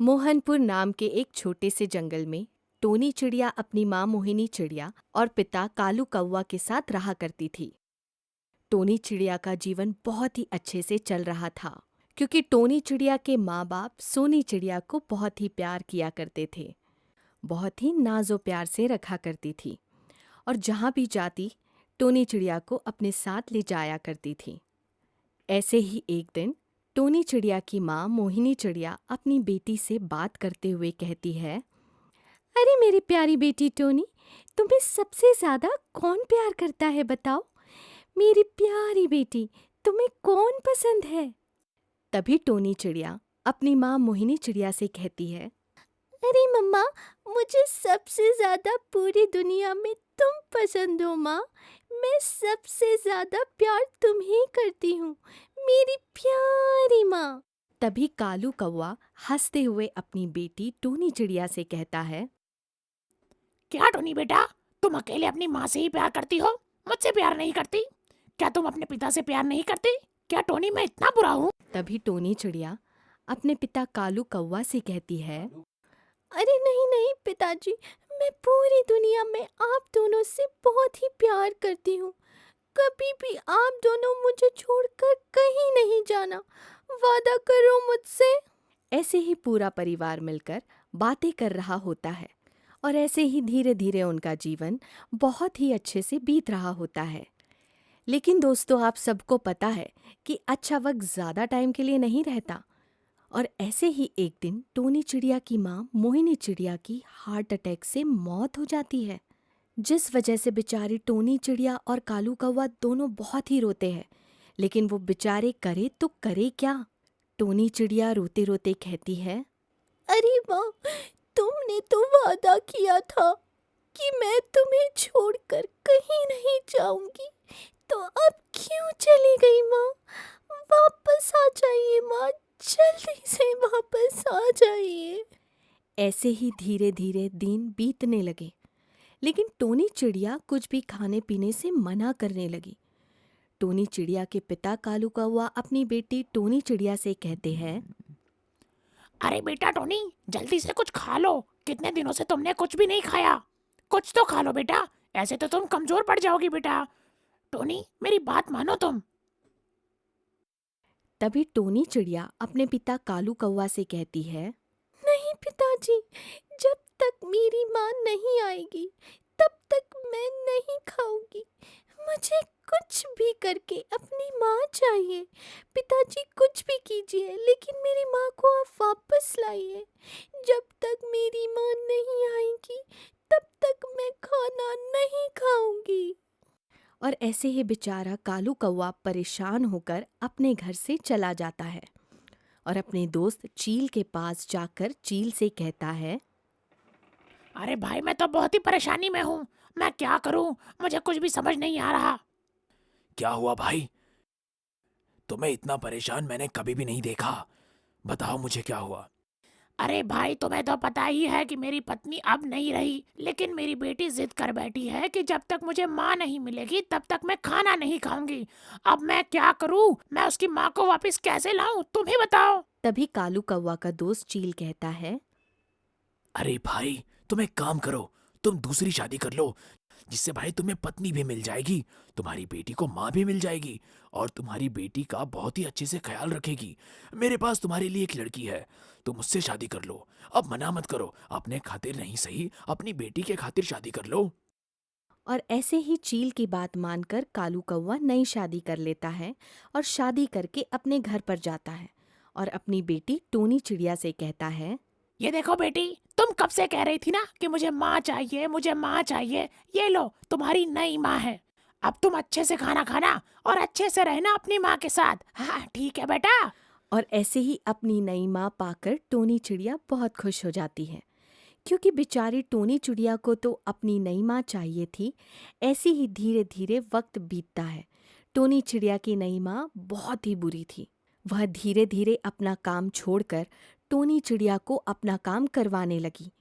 मोहनपुर नाम के एक छोटे से जंगल में टोनी चिड़िया अपनी माँ मोहिनी चिड़िया और पिता कालू कौवा के साथ रहा करती थी। टोनी चिड़िया का जीवन बहुत ही अच्छे से चल रहा था क्योंकि टोनी चिड़िया के माँ बाप सोनी चिड़िया को बहुत ही प्यार किया करते थे। बहुत ही नाजो प्यार से रखा करती थी और जहाँ भी जाती टोनी चिड़िया को अपने साथ ले जाया करती थी। ऐसे ही एक दिन टोनी चिड़िया की माँ मोहिनी चिड़िया अपनी बेटी से बात करते हुए कहती है, अरे मेरी प्यारी बेटी टोनी, तुम्हें सबसे ज़्यादा कौन प्यार करता है बताओ? मेरी प्यारी बेटी, तुम्हें कौन पसंद है? तभी टोनी चिड़िया अपनी माँ मोहिनी चिड़िया से कहती है, अरे मम्मा, मुझे सबसे ज़्यादा पूरी दुनिया में तुम पसंद हो माँ। मैं सबसे ज़्यादा प्यार तुम्हें करती हूँ, मेरी प्यारी माँ। तभी कालू कौवा हंसते हुए अपनी बेटी टोनी चिड़िया से कहता है, क्या टोनी बेटा, तुम अकेले अपनी माँ से ही प्यार करती हो, मुझसे प्यार नहीं करती? क्या तुम अपने पिता से प्यार नहीं करती? क्या टोनी मैं इतना बुरा हूँ? तभी टोनी चिड़िया अपने पिता कालू कौवा से कहती है, अरे नहीं नहीं पिताजी, मैं पूरी दुनिया में आप दोनों से बहुत ही प्यार करती हूँ। कभी भी आप दोनों मुझे छोड़कर कहीं नहीं जाना, वादा करो मुझसे। ऐसे ही पूरा परिवार मिलकर बातें कर रहा होता है और ऐसे ही धीरे धीरे उनका जीवन बहुत ही अच्छे से बीत रहा होता है। लेकिन दोस्तों, आप सबको पता है कि अच्छा वक्त ज़्यादा टाइम के लिए नहीं रहता और ऐसे ही एक दिन टोनी चिड़िया की माँ मोहिनी चिड़िया की हार्ट अटैक से मौत हो जाती है, जिस वजह से बेचारी टोनी चिड़िया और कालू कौवा दोनों बहुत ही रोते हैं। लेकिन वो बेचारे करे तो करे क्या? टोनी चिड़िया रोते रोते कहती है, अरे माँ, तुमने तो वादा किया था कि मैं तुम्हें छोड़कर कहीं नहीं जाऊंगी, तो अब क्यों चली गई माँ? वापस आ जाइए माँ, जल्दी से वापस आ जाइए। ऐसे ही धीरे धीरे दिन बीतने लगे, लेकिन टोनी चिड़िया कुछ भी खाने पीने से मना करने लगी। टोनी चिड़िया के पिता कालू कौवा अपनी बेटी टोनी चिड़िया से कहते हैं, अरे बेटा टोनी, जल्दी से कुछ खा लो। कितने दिनों से तुमने कुछ भी नहीं खाया। कुछ तो खा लो बेटा, ऐसे तो तुम कमजोर पड़ जाओगी बेटा। टोनी, मेरी बात मानो तुम। तभी टोनी चिड़िया अपने पिता कालू कौवा से कहती है, नहीं पिताजी, जब तक मेरी माँ नहीं आएगी तब तक मैं नहीं खाऊंगी। मुझे कुछ भी करके अपनी माँ चाहिए। पिताजी कुछ भी कीजिए, लेकिन मेरी माँ को आप वापस लाइए। जब तक मेरी माँ नहीं आएगी तब तक मैं खाना नहीं खाऊंगी। और ऐसे ही बेचारा कालू कौवा परेशान होकर अपने घर से चला जाता है और अपने दोस्त चील के पास जाकर चील से कहता है, अरे भाई, मैं तो बहुत ही परेशानी में हूँ। मैं क्या करूँ, मुझे कुछ भी समझ नहीं आ रहा। क्या हुआ भाई? तुम्हें इतना परेशान मैंने कभी भी नहीं देखा। बताओ मुझे क्या हुआ? अरे भाई, तुम्हें तो पता ही है कि मेरी पत्नी अब नहीं रही, लेकिन मेरी बेटी जिद कर बैठी है कि जब तक मुझे माँ नहीं मिलेगी तब तक मैं खाना नहीं खाऊंगी। अब मैं क्या करूँ? मैं उसकी माँ को वापस कैसे लाऊं, तुम ही बताओ। तभी कालू कौवा का दोस्त चील कहता है, अरे भाई, तुम एक काम करो, तुम दूसरी शादी कर लो, जिससे भाई तुम्हें पत्नी भी मिल जाएगी, तुम्हारी बेटी को माँ भी मिल जाएगी और तुम्हारी बेटी का बहुत ही अच्छे से ख्याल रखेगी। मेरे पास तुम्हारे लिए एक लड़की है, तुम उससे शादी कर लो। अब मना मत करो, अपने खातिर नहीं सही अपनी बेटी के खातिर शादी कर लो। और ऐसे ही चील की बात मानकर कालू कौवा नई शादी कर लेता है और शादी करके अपने घर पर जाता है और अपनी बेटी टोनी चिड़िया से कहता है, ये देखो बेटी, तुम कब से कह रही थी ना कि मुझे माँ चाहिए, मुझे माँ चाहिए। ये लो, तुम्हारी नई माँ है। अब तुम अच्छे से खाना खाना और अच्छे से रहना अपनी माँ के साथ। हाँ ठीक है बेटा। और ऐसे ही अपनी नई माँ पाकर टोनी चिड़िया बहुत खुश हो जाती है, क्योंकि बेचारी टोनी चिड़िया को तो अपनी नई माँ चाहिए थी। ऐसे ही धीरे धीरे वक्त बीतता है। टोनी चिड़िया की नई माँ बहुत ही बुरी थी। वह धीरे धीरे अपना काम छोड़कर टोनी चिड़िया को अपना काम करवाने लगी।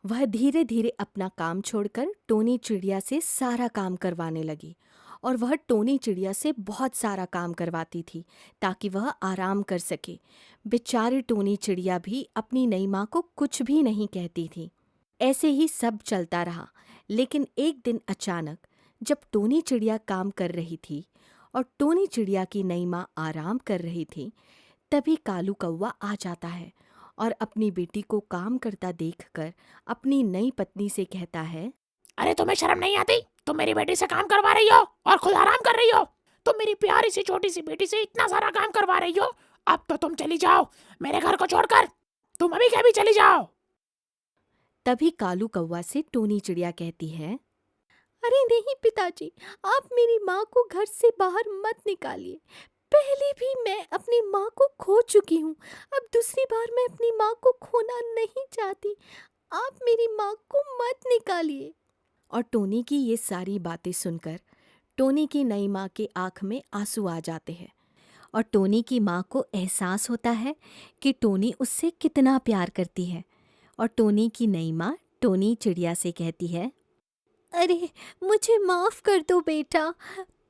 वह धीरे धीरे अपना काम छोड़कर टोनी चिड़िया से सारा काम करवाने लगी और वह टोनी चिड़िया से बहुत सारा काम करवाती थी ताकि वह आराम कर सके। बेचारी टोनी चिड़िया भी अपनी नई माँ को कुछ भी नहीं कहती थी। ऐसे ही सब चलता रहा, लेकिन एक दिन अचानक जब टोनी चिड़िया काम कर रही थी और टोनी चिड़िया की नई माँ आराम कर रही थी, तभी कालू कौवा आ जाता है और अपनी बेटी को काम करता देखकर अपनी नई पत्नी से कहता है, अरे तुम्हें शर्म नहीं आती? तुम मेरी बेटी से काम करवा रही हो और खुद आराम कर रही हो। तुम मेरी प्यारी सी छोटी सी बेटी से इतना सारा काम करवा रही हो। अब तो तुम चली जाओ मेरे घर को छोड़कर। तुम अभी के अभी चली जाओ। तभी कालू कौवा से टोनी चिड़िया कहती है, अरे नहीं पिताजी, आप मेरी माँ को घर से बाहर मत निकालिए। पहले भी मैं अपनी माँ को खो चुकी हूँ, अब दूसरी बार मैं अपनी माँ को खोना नहीं चाहती। आप मेरी माँ को मत निकालिए। और टोनी की ये सारी बातें सुनकर टोनी की नई माँ के आँख में आंसू आ जाते हैं और टोनी की माँ को एहसास होता है कि टोनी उससे कितना प्यार करती है। और टोनी की नई माँ टोनी चिड़िया से कहती है, अरे मुझे माफ़ कर दो बेटा,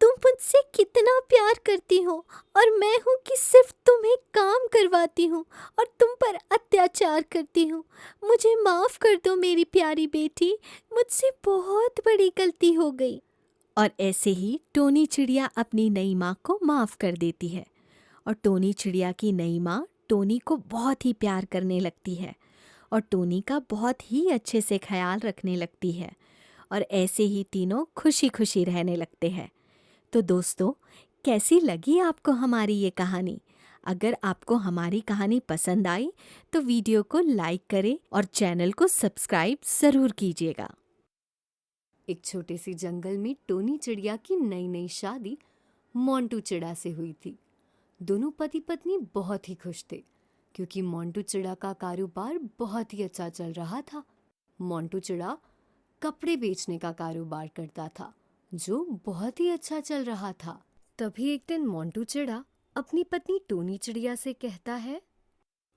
तुम मुझसे कितना प्यार करती हो और मैं हूँ कि सिर्फ तुम्हें काम करवाती हूँ और तुम पर अत्याचार करती हूँ। मुझे माफ़ कर दो मेरी प्यारी बेटी, मुझसे बहुत बड़ी गलती हो गई। और ऐसे ही टोनी चिड़िया अपनी नई माँ को माफ़ कर देती है और टोनी चिड़िया की नई माँ टोनी को बहुत ही प्यार करने लगती है और टोनी का बहुत ही अच्छे से ख्याल रखने लगती है और ऐसे ही तीनों खुशी खुशी रहने लगते हैं। तो दोस्तों, कैसी लगी आपको हमारी ये कहानी? अगर आपको हमारी कहानी पसंद आई तो वीडियो को लाइक करें और चैनल को सब्सक्राइब ज़रूर कीजिएगा। एक छोटे से जंगल में टोनी चिड़िया की नई नई शादी मोंटू चिड़ा से हुई थी। दोनों पति पत्नी बहुत ही खुश थे क्योंकि मोंटू चिड़ा का कारोबार बहुत ही अच्छा चल रहा था। मोंटू चिड़ा कपड़े बेचने का कारोबार करता था जो बहुत ही अच्छा चल रहा था। तभी एक दिन मोंटू चिड़ा अपनी पत्नी टोनी चिड़िया से कहता है,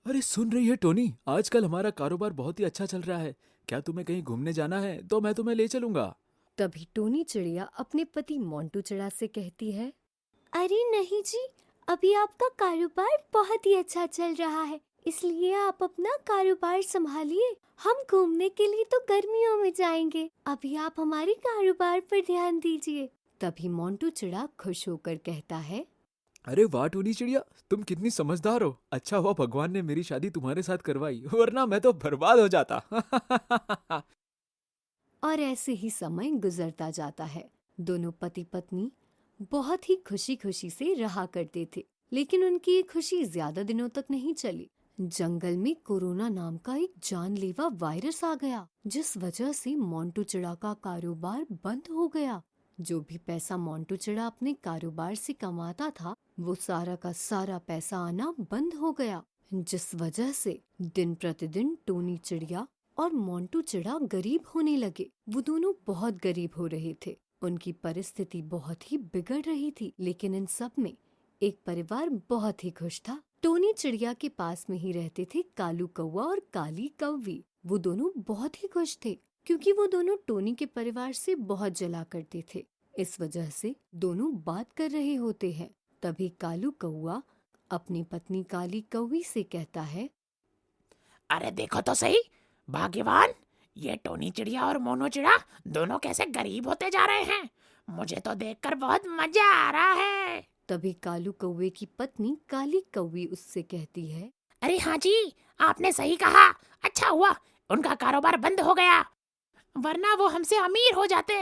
अरे सुन रही है टोनी, आजकल हमारा कारोबार बहुत ही अच्छा चल रहा है। क्या तुम्हें कहीं घूमने जाना है तो मैं तुम्हें ले चलूंगा। तभी टोनी चिड़िया अपने पति मोंटू चिड़ा से कहती है, अरे नहीं जी, अभी आपका कारोबार बहुत ही अच्छा चल रहा है, इसलिए आप अपना कारोबार संभालिए। हम घूमने के लिए तो गर्मियों में जाएंगे, अभी आप हमारे कारोबार पर ध्यान दीजिए। तभी मोंटू चिड़ा खुश होकर कहता है, अरे वाह टोनी चिड़िया, तुम कितनी समझदार हो। अच्छा हुआ भगवान ने मेरी शादी तुम्हारे साथ करवाई, वरना मैं तो बर्बाद हो जाता। और ऐसे ही समय गुजरता जाता है। दोनों पति पत्नी बहुत ही खुशी खुशी से रहा करते थे, लेकिन उनकी ये खुशी ज्यादा दिनों तक नहीं चली। जंगल में कोरोना नाम का एक जानलेवा वायरस आ गया, जिस वजह से मोंटू चिड़ा का कारोबार बंद हो गया। जो भी पैसा मोंटू चिड़ा अपने कारोबार से कमाता था, वो सारा का सारा पैसा आना बंद हो गया, जिस वजह से दिन प्रतिदिन टोनी चिड़िया और मोंटू चिड़ा गरीब होने लगे। वो दोनों बहुत गरीब हो रहे थे, उनकी परिस्थिति बहुत ही बिगड़ रही थी। लेकिन इन सब में एक परिवार बहुत ही खुश था। टोनी चिड़िया के पास में ही रहते थे कालू कौवा और काली कौवी। वो दोनों बहुत ही खुश थे क्योंकि वो दोनों टोनी के परिवार से बहुत जला करते थे। इस वजह से दोनों बात कर रहे होते हैं। तभी कालू कौवा अपनी पत्नी काली कौवी से कहता है, अरे देखो तो सही भाग्यवान, ये टोनी चिड़िया और मोनू चिड़ा दोनों कैसे गरीब होते जा रहे हैं। मुझे तो देखकर बहुत मजा आ रहा है। तभी कालू कौवे की पत्नी काली कौवी उससे कहती है, अरे हाँ जी, आपने सही कहा। अच्छा हुआ उनका कारोबार बंद हो गया, वरना वो हमसे अमीर हो जाते।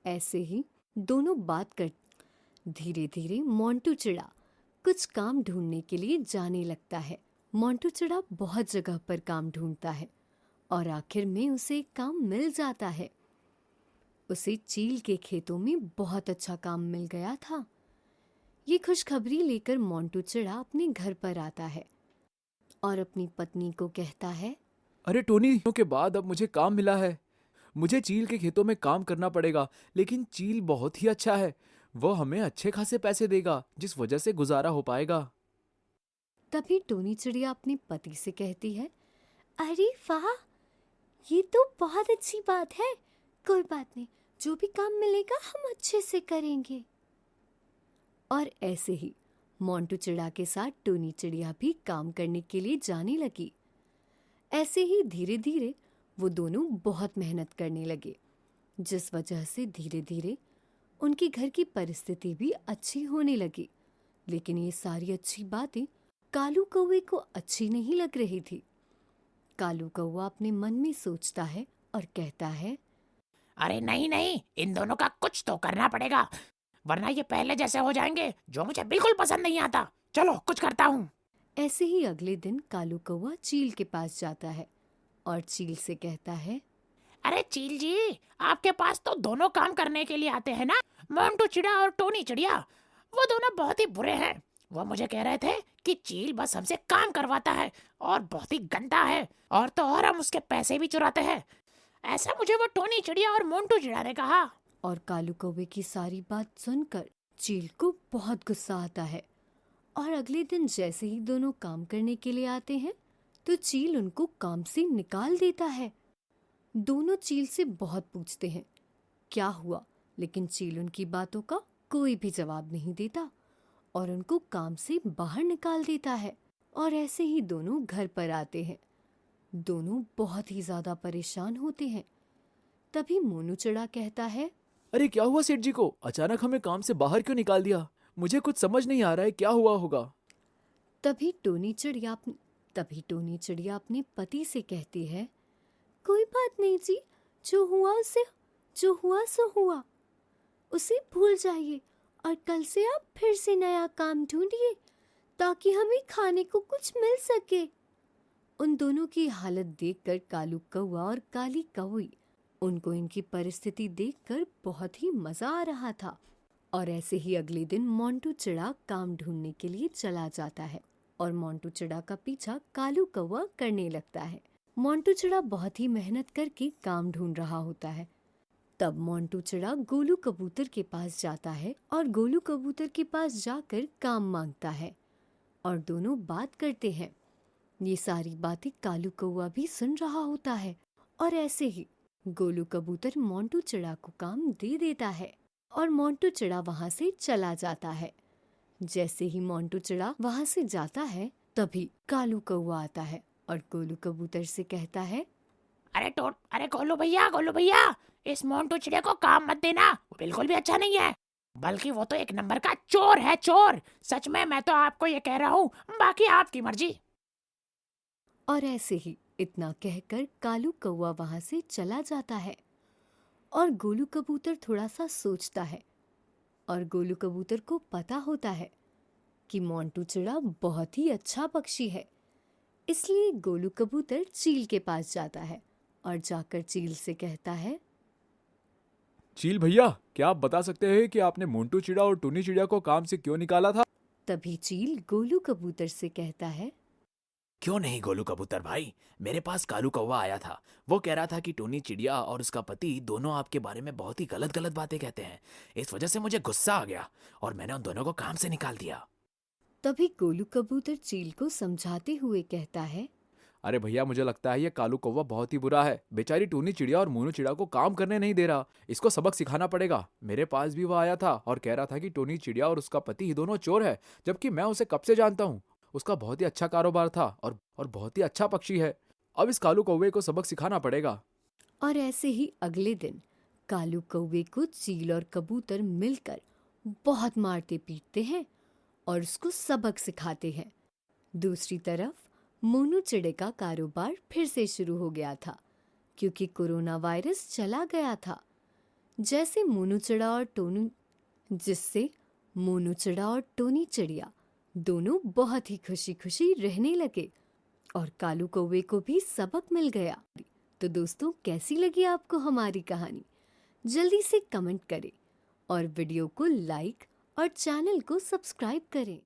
ऐसे ही दोनों बात कर धीरे धीरे मोंटू चिड़ा कुछ काम ढूंढने के लिए जाने लगता है। मोंटू चिड़ा बहुत जगह पर काम ढूंढता है और आखिर में उसे एक काम मिल जाता है। उसे चील के खेतों में बहुत अच्छा काम मिल गया था। ये खुशखबरी लेकर मोंटू चिड़ा अपने घर पर आता है और अपनी पत्नी को कहता है, अरे टोनी के बाद अब मुझे काम मिला है। मुझे चील के खेतों में काम करना पड़ेगा, लेकिन चील बहुत ही अच्छा है। वो हमें अच्छे खासे पैसे देगा, जिस वजह से गुजारा हो पाएगा। तभी टोनी चिड़िया अपने पति से कहती है, अरे वाह, ये तो बहुत अच्छी बात है। कोई बात नहीं, जो भी काम मिलेगा हम अच्छे से करेंगे। और ऐसे ही मोंटू चिड़ा के साथ टोनी चिड़िया भी काम करने के लिए जाने लगी। ऐसे ही धीरे धीरे वो दोनों बहुत मेहनत करने लगे, जिस वजह से धीरे धीरे उनके घर की परिस्थिति भी अच्छी होने लगी। लेकिन ये सारी अच्छी बातें कालू कौवे को अच्छी नहीं लग रही थी। कालू कौवा अपने मन में सोचता है और कहता है, अरे नहीं नहीं, इन दोनों का कुछ तो करना पड़ेगा, वरना ये पहले जैसे हो जाएंगे, जो मुझे बिल्कुल पसंद नहीं आता। चलो कुछ करता हूँ। ऐसे ही अगले दिन कालू कौवा चील के पास जाता है और चील से कहता है, अरे चील जी, आपके पास तो दोनों काम करने के लिए आते हैं ना, मोंटू चिड़ा और टोनी चिड़िया। वो दोनों बहुत ही बुरे हैं। वो मुझे कह रहे थे कि चील बस हमसे काम करवाता है और बहुत ही गंदा है, और तो और हम उसके पैसे भी चुराते हैं। ऐसा मुझे वो टोनी चिड़िया और मोंटू चिड़ा ने कहा। और कालू कौवे की सारी बात सुनकर चील को बहुत गुस्सा आता है। और अगले दिन जैसे ही दोनों काम करने के लिए आते हैं तो चील उनको काम से निकाल देता है। दोनों चील से बहुत पूछते हैं क्या हुआ, लेकिन चील उनकी बातों का कोई भी जवाब नहीं देता और उनको काम से बाहर निकाल देता है। और ऐसे ही दोनों घर पर आते हैं। दोनों बहुत ही ज्यादा परेशान होते हैं। तभी मोनू चिड़ा कहता है, अरे क्या हुआ सेठ जी को, अचानक हमें काम से बाहर क्यों निकाल दिया? मुझे कुछ समझ नहीं आ रहा है, क्या हुआ होगा? तभी टोनी चिड़िया अपने पति से कहती है, कोई बात नहीं जी, जो हुआ सो हुआ, उसे भूल जाइए और कल से आप फिर से नया काम ढूंढिए ताकि हमें खाने को कुछ मिल सके। उन दोनों की हालत देखकर कालू कौवा और काली कौवी, उनको इनकी परिस्थिति देखकर बहुत ही मजा आ रहा था। और ऐसे ही अगले दिन मोंटू चिड़ा काम ढूंढने के लिए चला जाता है और मोंटू चिड़ा का पीछा कालू कौवा करने लगता है। मोंटू चिड़ा बहुत ही मेहनत करके काम ढूंढ रहा होता है। तब मोंटू चिड़ा गोलू कबूतर के पास जाता है और गोलू कबूतर के पास जाकर काम मांगता है और दोनों बात करते हैं। ये सारी बातें कालू कौवा भी सुन रहा होता है और ऐसे ही गोलू कबूतर मोंटू चिड़ा को काम दे देता है और मोंटू चिड़ा वहां से चला जाता है। जैसे ही मोंटू चिड़ा वहां से जाता है तभी कालू कौवा आता है और गोलू कबूतर से कहता है, अरे गोलू भैया, इस मोंटू चिड़िया को काम मत देना, वो बिल्कुल भी अच्छा नहीं है, बल्कि वो तो एक नंबर का चोर है, चोर। सच में मैं तो आपको ये कह रहा हूँ, बाकी आपकी मर्जी। और ऐसे ही इतना कहकर कालू कौवा वहां से चला जाता है और गोलू कबूतर थोड़ा सा सोचता है और गोलू कबूतर को पता होता है कि मोंटू चिड़ा बहुत ही अच्छा पक्षी है। इसलिए गोलू कबूतर चील के पास जाता है और जाकर चील से कहता है, चील भैया, क्या आप बता सकते हैं कि आपने मोंटू चिड़ा और टोनी चिड़िया को काम से क्यों निकाला था? तभी चील गोलू कबूतर से कहता है, क्यों नहीं गोलू कबूतर भाई, मेरे पास कालू कौवा आया था। वो कह रहा था कि टोनी चिड़िया और उसका पति दोनों आपके बारे में बहुत ही गलत गलत बातें कहते हैं। इस वजह से मुझे गुस्सा आ गया और मैंने उन दोनों को काम से निकाल दिया। तभी गोलू कबूतर चील को समझाते हुए कहता है, अरे भैया, मुझे लगता है ये कालू कौवा बहुत ही बुरा है। बेचारी टोनी चिड़िया और मोनू चिड़िया को काम करने नहीं दे रहा। इसको सबक सिखाना पड़ेगा। मेरे पास भी वो आया था और कह रहा था कि टोनी चिड़िया और उसका पति ही दोनों चोर है, जबकि मैं उसे कब से जानता हूँ। उसका बहुत ही अच्छा कारोबार था और बहुत ही अच्छा पक्षी है। अब इस कालू कौवे को सबक सिखाना पड़ेगा। और ऐसे ही अगले दिन कालू कौवे को चील और कबूतर मिलकर बहुत मारते पीटते हैं और उसको सबक सिखाते हैं। दूसरी तरफ मोनू चिड़े का कारोबार फिर से शुरू हो गया था क्योंकि कोरोना वायरस चला गया था। जिससे मोनू चिड़ा और टोनी चिड़िया दोनों बहुत ही खुशी खुशी रहने लगे और कालू कौवे को भी सबक मिल गया। तो दोस्तों, कैसी लगी आपको हमारी कहानी? जल्दी से कमेंट करें और वीडियो को लाइक और चैनल को सब्सक्राइब करें।